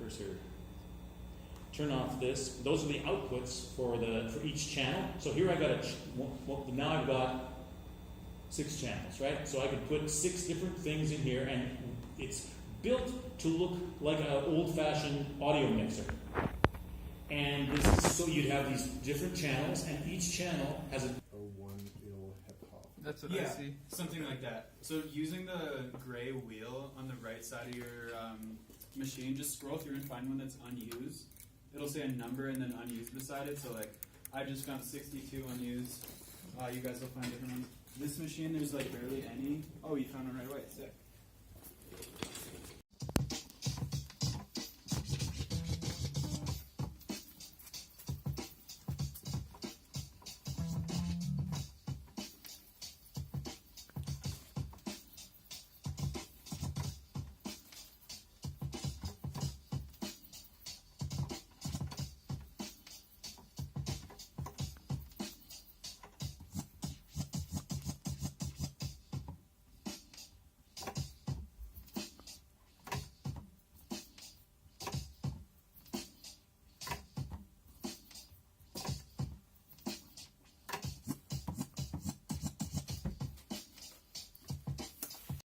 cursor. Turn off this. Those are the outputs for each channel. So here I got now I've got 6 channels, right? So I could put 6 different things in here, and it's built to look like an old-fashioned audio mixer. And this is, so you'd have these different channels, and each channel has a one wheel hip hop. That's what I see. Something like that. So using the gray wheel on the right side of your machine, just scroll through and find one that's unused. It'll say a number and then unused beside it. So like, I just found 62 unused. You guys will find different ones. This machine, there's like barely any. Oh, you found one right away.